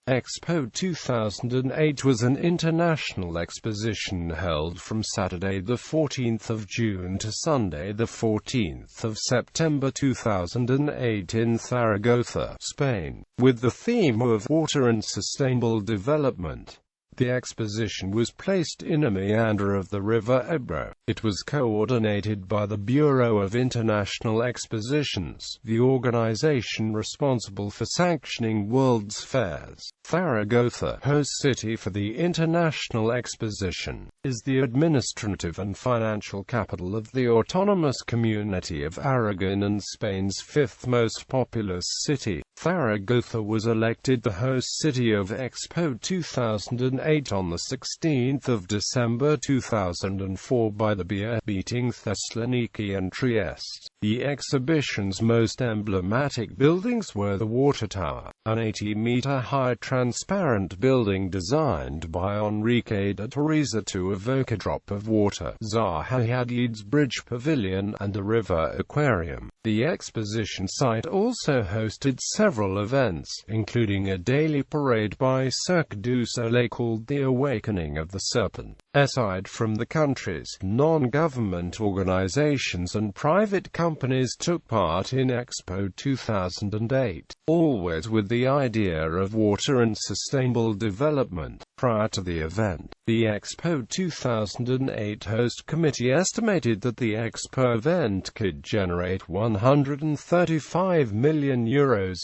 Expo 2008 was an international exposition held from Saturday 14 June to Sunday 14 September 2008 in Zaragoza, Spain, with the theme of water and sustainable development. The exposition was placed in a meander of the river Ebro. It was coordinated by the Bureau of International Expositions, the organization responsible for sanctioning World's Fairs. Zaragoza, host city for the International Exposition, is the administrative and financial capital of the autonomous community of Aragon and Spain's fifth most populous city. Zaragoza was elected the host city of Expo 2008 on the 16th of December 2004 by the beer beating Thessaloniki and Trieste. The exhibition's most emblematic buildings were the Water Tower, an 80-meter-high transparent building designed by Enrique de Teresa to evoke a drop of water, Zaha Hadid's Bridge Pavilion, and a river aquarium. The exposition site also hosted several events, including a daily parade by Cirque du Soleil called The Awakening of the Serpent. Aside from the countries, non-government organizations and private companies took part in Expo 2008, always with the idea of water and sustainable development. Prior to the event, the Expo 2008 host committee estimated that the Expo event could generate €135 million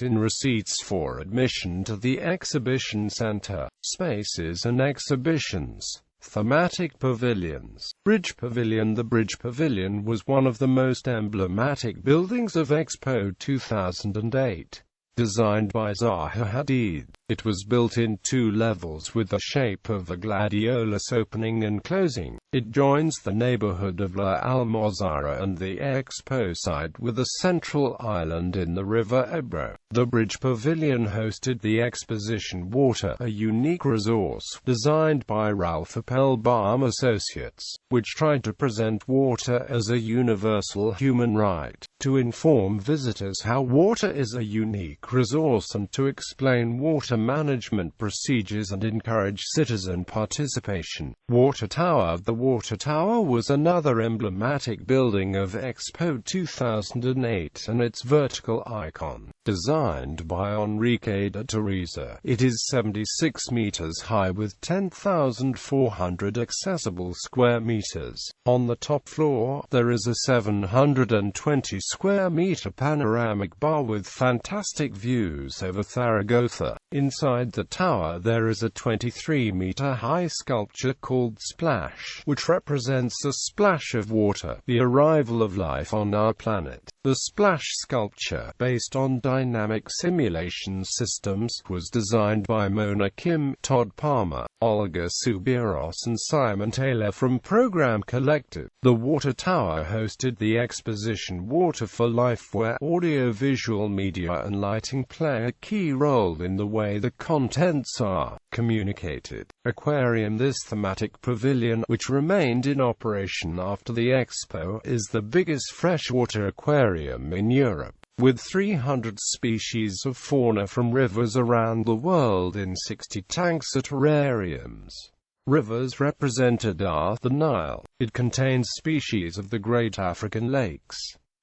in receipts for admission to the exhibition center, spaces and exhibitions. Thematic pavilions. Bridge Pavilion. The Bridge Pavilion was one of the most emblematic buildings of Expo 2008. Designed by Zaha Hadid, it was built in two levels with the shape of a gladiolus opening and closing. It joins the neighborhood of La Almozara and the Expo site with a central island in the river Ebro. The Bridge Pavilion hosted the exposition Water, a unique resource, designed by Ralph Appelbaum Associates, which tried to present water as a universal human right, to inform visitors how water is a unique resource and to explain water management procedures and encourage citizen participation. Water Tower. The Water Tower was another emblematic building of Expo 2008 and its vertical icon. Designed by Enrique de Teresa, it is 76 meters high with 10,400 accessible square meters. On the top floor, there is a 720 square meter panoramic bar with fantastic views over Zaragoza. Inside the tower there is a 23-meter high sculpture called Splash, which represents a splash of water, the arrival of life on our planet. The Splash sculpture, based on dynamic simulation systems, was designed by Mona Kim, Todd Palmer, Olga Subiros and Simon Taylor from Program Collective. The Water Tower hosted the exposition Water for Life, where audio-visual media and lighting play a key role in the way the contents are communicated. Aquarium. This thematic pavilion, which remained in operation after the Expo, is the biggest freshwater aquarium in Europe, with 300 species of fauna from rivers around the world in 60 tanks or terrariums. Rivers represented are the Nile. It contains species of the Great African Lakes.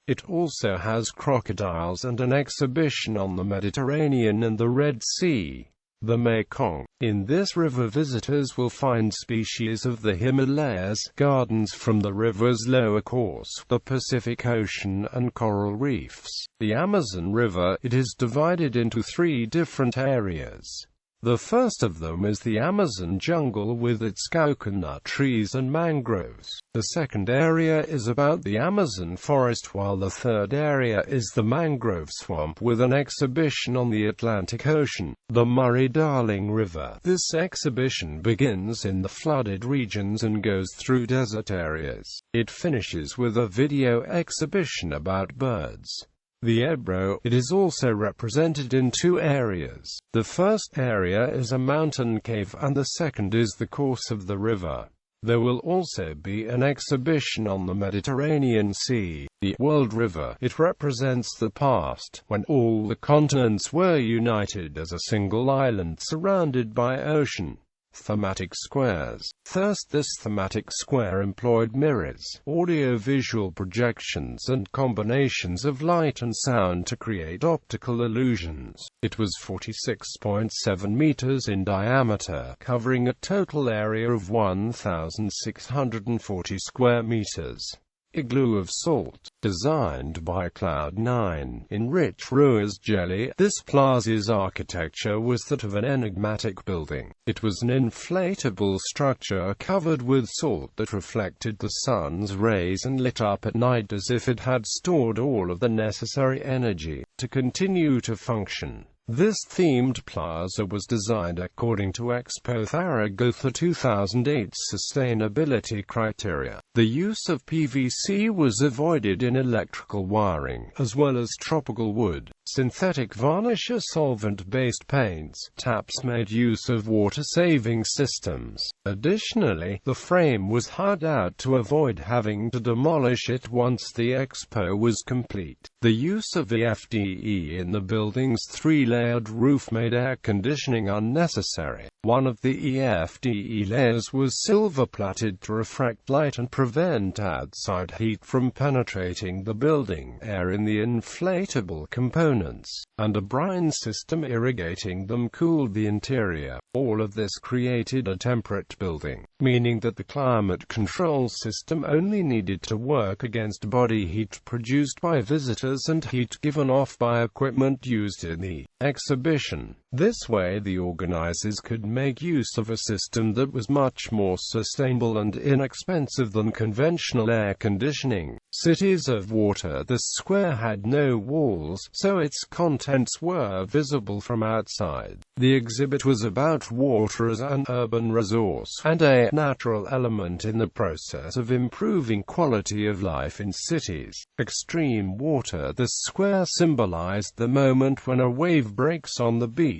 It also has crocodiles and an exhibition on the Mediterranean and the Red Sea. The Mekong. In this river visitors will find species of the Himalayas, gardens from the river's lower course, the Pacific Ocean and coral reefs. The Amazon River. It is divided into three different areas. The first of them is the Amazon jungle with its coconut trees and mangroves. The second area is about the Amazon forest, while the third area is the mangrove swamp with an exhibition on the Atlantic Ocean. The Murray-Darling River. This exhibition begins in the flooded regions and goes through desert areas. It finishes with a video exhibition about birds. The Ebro. It is also represented in two areas. The first area is a mountain cave and the second is the course of the river. There will also be an exhibition on the Mediterranean Sea, the World River. It represents the past, when all the continents were united as a single island surrounded by ocean. Thematic squares. First, this thematic square employed mirrors, audio-visual projections and combinations of light and sound to create optical illusions. It was 46.7 meters in diameter, covering a total area of 1,640 square meters. Igloo of salt, designed by Cloud9, in rich Ruiz jelly. This plaza's architecture was that of an enigmatic building. It was an inflatable structure covered with salt that reflected the sun's rays and lit up at night as if it had stored all of the necessary energy to continue to function. This themed plaza was designed according to Expo Zaragoza 2008 sustainability criteria. The use of PVC was avoided in electrical wiring, as well as tropical wood. Synthetic varnish or solvent-based paints. Taps made use of water-saving systems. Additionally, the frame was hired out to avoid having to demolish it once the expo was complete. The use of EFDE in the building's three-layered roof made air conditioning unnecessary. One of the EFDE layers was silver-plated to refract light and prevent outside heat from penetrating the building air in the inflatable components, and a brine system irrigating them cooled the interior. All of this created a temperate building, meaning that the climate control system only needed to work against body heat produced by visitors and heat given off by equipment used in the exhibition. This way the organizers could make use of a system that was much more sustainable and inexpensive than conventional air conditioning. Cities of water. The square had no walls, so its contents were visible from outside. The exhibit was about water as an urban resource, and a natural element in the process of improving quality of life in cities. Extreme water. The square symbolized the moment when a wave breaks on the beach.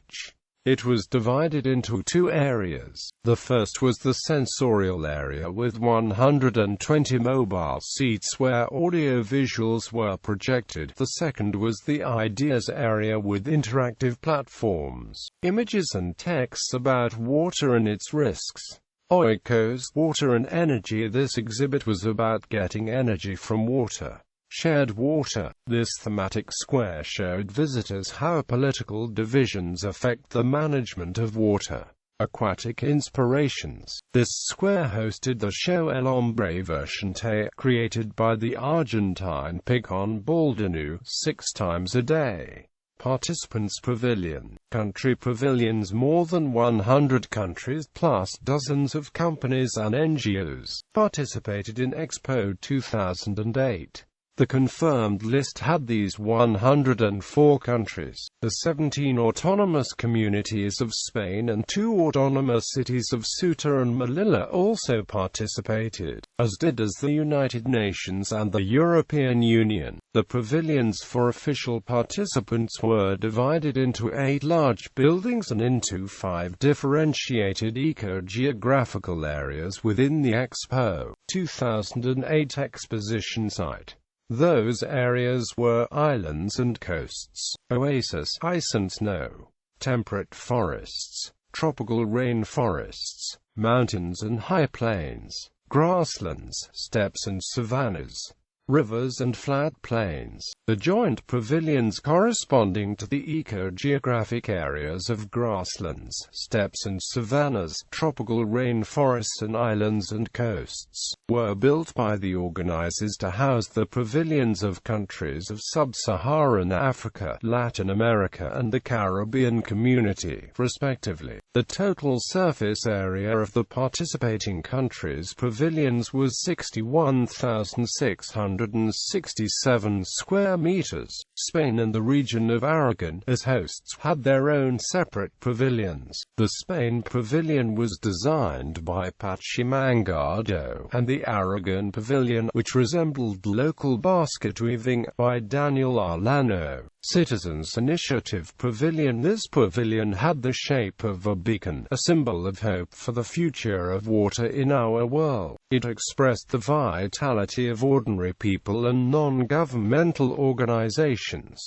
It was divided into two areas. The first was the sensorial area with 120 mobile seats where audio-visuals were projected. The second was the ideas area with interactive platforms, images and texts about water and its risks. Oikos, water and energy. This exhibit was about getting energy from water. Shared water. This thematic square showed visitors how political divisions affect the management of water. Aquatic inspirations. This square hosted the show El Hombre Vertiente, created by the Argentine Picon Baldanu, 6 times a day. Participants Pavilion. Country pavilions. More than 100 countries plus dozens of companies and NGOs participated in Expo 2008. The confirmed list had these 104 countries, the 17 autonomous communities of Spain and 2 autonomous cities of Ceuta and Melilla also participated, as did the United Nations and the European Union. The pavilions for official participants were divided into 8 large buildings and into 5 differentiated eco-geographical areas within the Expo 2008 exposition site. Those areas were islands and coasts, oasis, ice and snow, temperate forests, tropical rainforests, mountains and high plains, grasslands, steppes and savannas, rivers and flat plains. The joint pavilions corresponding to the eco-geographic areas of grasslands, steppes and savannas, tropical rainforests and islands and coasts, were built by the organizers to house the pavilions of countries of sub-Saharan Africa, Latin America and the Caribbean community, respectively. The total surface area of the participating countries' pavilions was 61,667 square meters. Spain and the region of Aragon, as hosts, had their own separate pavilions. The Spain pavilion was designed by Pachi Mangado, and the Aragon pavilion, which resembled local basket weaving, by Daniel Arlano. Citizens Initiative Pavilion. This pavilion had the shape of a beacon, a symbol of hope for the future of water in our world. It expressed the vitality of ordinary people and non-governmental organizations.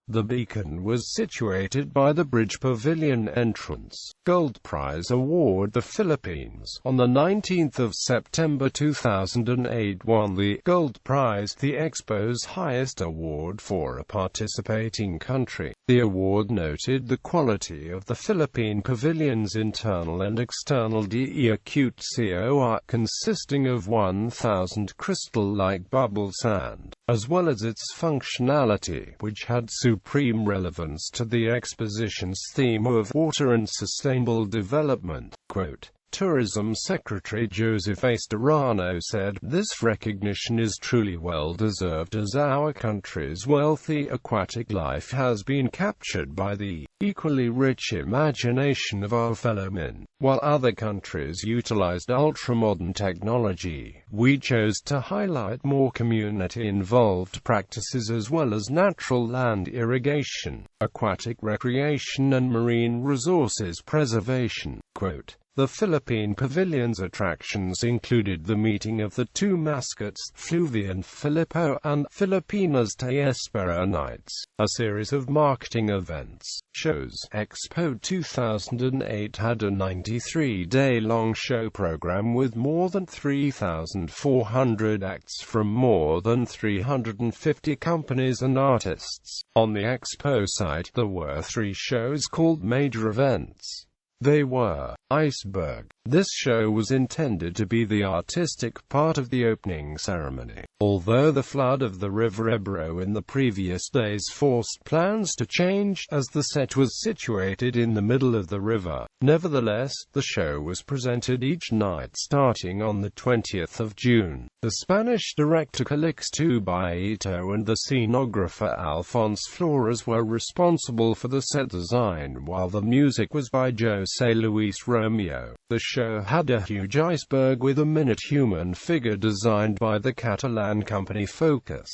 The beacon was situated by the Bridge Pavilion entrance. Gold Prize Award. The Philippines, on the 19th of September 2008, won the Gold Prize, the Expo's highest award for a participating country. The award noted the quality of the Philippine pavilion's internal and external Bureau.It consisting of 1,000 crystal-like bubble sand, as well as its functionality, which had supreme relevance to the exposition's theme of water and sustainable development. Quote, Tourism Secretary Joseph A. Serrano said, "This recognition is truly well-deserved as our country's wealthy aquatic life has been captured by the equally rich imagination of our fellow men. While other countries utilized ultra-modern technology, we chose to highlight more community-involved practices as well as natural land irrigation, aquatic recreation and marine resources preservation." Quote, the Philippine Pavilion's attractions included the meeting of the two mascots, Fluvi and Filippo, and Filipinas Te Espera Nights, a series of marketing events, shows. Expo 2008 had a 93-day-long show program with more than 3,400 acts from more than 350 companies and artists. On the Expo site, there were 3 shows called major events. They were Iceberg. This show was intended to be the artistic part of the opening ceremony. Although the flood of the river Ebro in the previous days forced plans to change, as the set was situated in the middle of the river, nevertheless, the show was presented each night starting on the 20th of June. The Spanish director Calixto Baito and the scenographer Alphonse Flores were responsible for the set design, while the music was by José Luis Romeo. The show had a huge iceberg with a minute human figure designed by the Catalan company Focus.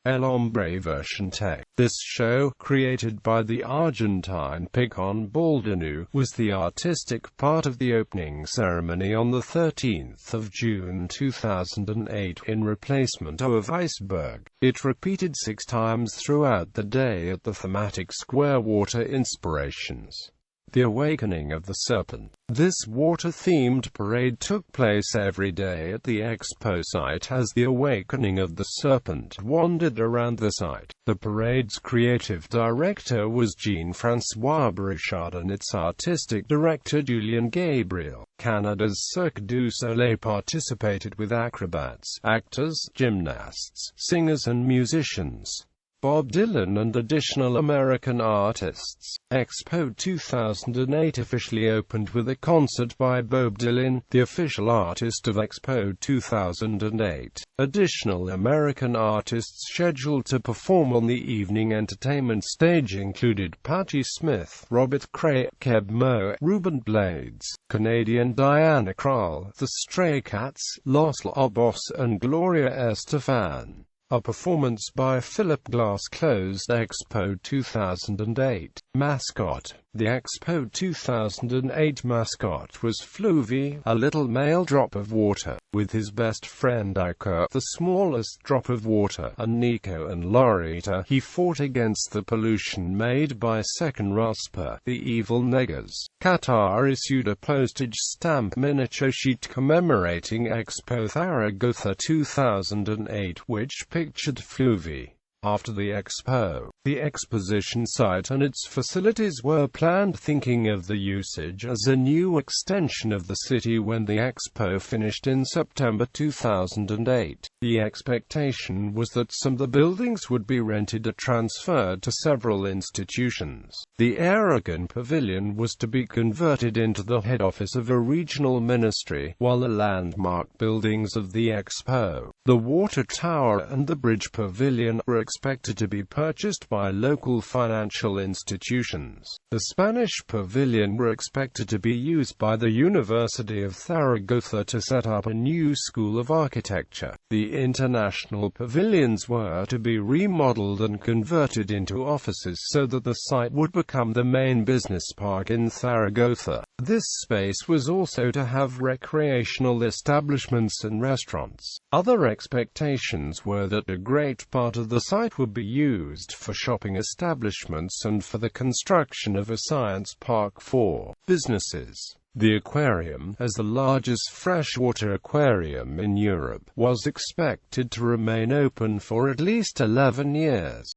El Hombre version Tech. This show, created by the Argentine Picon Baldanu, was the artistic part of the opening ceremony on the 13th of June 2008, in replacement of Iceberg. It repeated 6 times throughout the day at the thematic square Water Inspirations. The Awakening of the Serpent. This water-themed parade took place every day at the Expo site as the Awakening of the Serpent wandered around the site. The parade's creative director was Jean-François Brichard and its artistic director Julien Gabriel. Canada's Cirque du Soleil participated with acrobats, actors, gymnasts, singers and musicians. Bob Dylan and additional American artists. Expo 2008 officially opened with a concert by Bob Dylan, the official artist of Expo 2008. Additional American artists scheduled to perform on the evening entertainment stage included Patti Smith, Robert Cray, Keb Mo, Ruben Blades, Canadian Diana Krall, The Stray Cats, Los Lobos and Gloria Estefan. A performance by Philip Glass closed Expo 2008. Mascot. The Expo 2008 mascot was Fluvi, a little male drop of water, with his best friend Ika, the smallest drop of water, and Nico and Lorita. He fought against the pollution made by Second Raspa, the evil neggers. Qatar issued a postage stamp miniature sheet commemorating Expo Zaragoza 2008, which pictured Fluvi. After the Expo, the exposition site and its facilities were planned thinking of the usage as a new extension of the city when the Expo finished in September 2008. The expectation was that some of the buildings would be rented or transferred to several institutions. The Aragon Pavilion was to be converted into the head office of a regional ministry, while the landmark buildings of the Expo, the Water Tower and the Bridge Pavilion, were expected to be purchased by by local financial institutions. The Spanish pavilion were expected to be used by the University of Zaragoza to set up a new school of architecture. The international pavilions were to be remodeled and converted into offices so that the site would become the main business park in Zaragoza. This space was also to have recreational establishments and restaurants. Other expectations were that a great part of the site would be used for shopping establishments and for the construction of a science park for businesses. The aquarium, as the largest freshwater aquarium in Europe, was expected to remain open for at least 11 years.